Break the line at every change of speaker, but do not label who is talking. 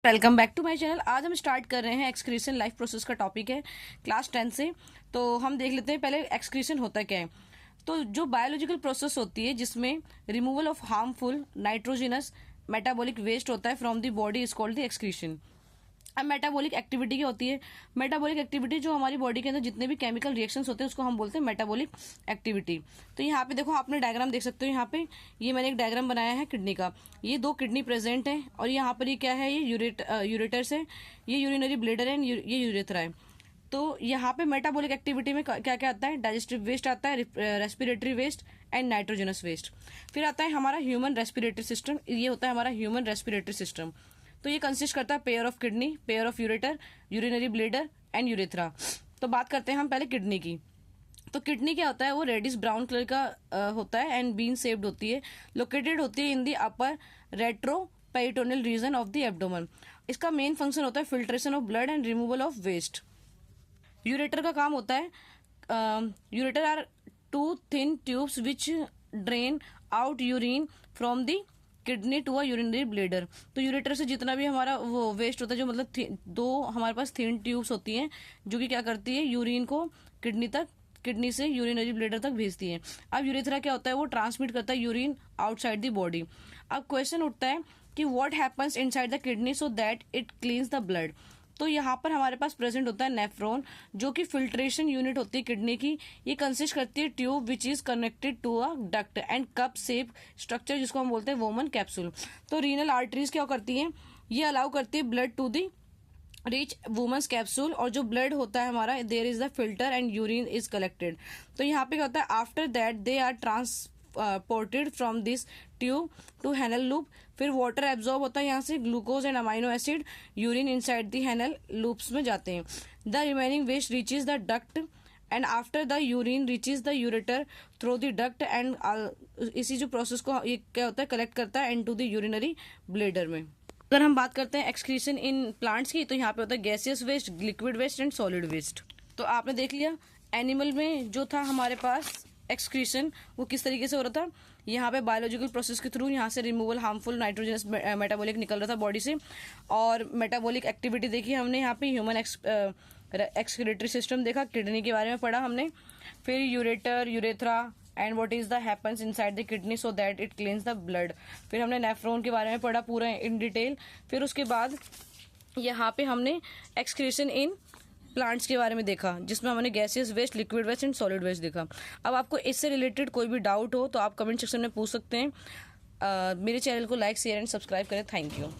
Welcome back to my channel. आज हम start कर रहे हैं एक्सक्रीशन लाइफ प्रोसेस का टॉपिक है क्लास 10 से। तो हम देख लेते हैं पहले एक्सक्रीशन होता क्या है। तो जो बायोलॉजिकल प्रोसेस होती है जिसमें removal of harmful nitrogenous metabolic waste होता है from the body is called the excretion. अब मेटाबॉलिक एक्टिविटी क्या होती है? मेटाबॉलिक एक्टिविटी जो हमारी बॉडी के अंदर जितने भी केमिकल रिएक्शंस होते हैं उसको हम बोलते हैं मेटाबॉलिक एक्टिविटी। तो यहाँ पे देखो, आपने डायग्राम देख सकते हो। यहाँ पे ये मैंने एक डायग्राम बनाया है किडनी का। ये दो किडनी प्रेजेंट है और यहाँ पर ये क्या है, ये यूरेटर्स है, ये यूरिनरी ब्लेडर है, ये यूरेथ्रा है। तो यहाँ पे मेटाबॉलिक एक्टिविटी में क्या क्या आता है? डाइजेस्टिव वेस्ट आता है, respiratory waste and nitrogenous waste. फिर आता है हमारा ह्यूमन रेस्पिरेटरी सिस्टम। ये होता है हमारा ह्यूमन रेस्पिरेटरी सिस्टम। तो ये कंसिस्ट करता है pair of kidney, pair of ureter, urinary bladder and urethra. तो बात करते हैं हम पहले किडनी की। तो किडनी क्या होता है? वो रेडिश ब्राउन कलर का होता है एंड बीन शेप्ड होती है, लोकेटेड होती है in the upper retroperitoneal region of the abdomen. इसका मेन फंक्शन होता है filtration of blood and removal of waste. Ureter का काम होता है, ureter are two thin tubes which drain out urine from the kidney to a urinary bladder. तो ureter से जितना भी हमारा वो वेस्ट होता है, जो मतलब दो हमारे पास थिन ट्यूब्स होती हैं जो कि क्या करती है, यूरिन को किडनी से यूरिनरी ब्लेडर तक भेजती है। अब यूरेथ्रा क्या होता है? वो ट्रांसमिट करता है यूरिन आउटसाइड द बॉडी। अब क्वेश्चन उठता है कि what happens inside the kidney so that it cleans the blood. तो यहाँ पर हमारे पास प्रेजेंट होता है नेफ्रॉन, जो कि फिल्ट्रेशन यूनिट होती है किडनी की। ये कंसिस्ट करती है tube which is connected to a duct and cup shape structure, जिसको हम बोलते हैं वोमन कैप्सूल। तो रीनल आर्टरीज क्या करती है? ये अलाउ करती है blood to the reach Bowman's capsule, और जो ब्लड होता है हमारा, there is the filter and urine is collected. तो यहाँ पे क्या होता है? After that they are transported from this tube to Henle loop. फिर वाटर एब्जॉर्ब होता है यहाँ से, glucose and amino acid urine inside the Henle loops में जाते हैं। The remaining waste reaches the duct and after the urine reaches the ureter through the duct and इसी जो प्रोसेस को ये क्या होता है, कलेक्ट करता है इनटू द यूरिनरी ब्लेडर में। अगर हम बात करते हैं एक्सक्रीशन इन प्लांट्स की, तो यहाँ पे होता है gaseous waste, liquid waste and solid waste. तो आपने देख लिया एनिमल में जो था हमारे पास एक्सक्रीशन, वो किस तरीके से हो रहा था। यहाँ पे बायोलॉजिकल प्रोसेस के थ्रू यहाँ से रिमूवल हार्मफुल नाइट्रोजनस मेटाबॉलिक निकल रहा था बॉडी से। और मेटाबॉलिक एक्टिविटी देखी हमने यहाँ पे, ह्यूमन एक्सक्रीटरी सिस्टम देखा, किडनी के बारे में पढ़ा हमने, फिर ureter, urethra and what is the happens inside the kidney so that it cleans the blood. फिर हमने नेफ्रॉन के बारे में पढ़ा पूरा इन डिटेल। फिर उसके बाद यहाँ पे हमने एक्सक्रीशन इन प्लांट्स के बारे में देखा, जिसमें हमने gaseous waste, liquid waste and solid waste देखा। अब आपको इससे रिलेटेड कोई भी डाउट हो तो आप कमेंट सेक्शन में पूछ सकते हैं। मेरे चैनल को लाइक, शेयर एंड सब्सक्राइब करें। Thank you.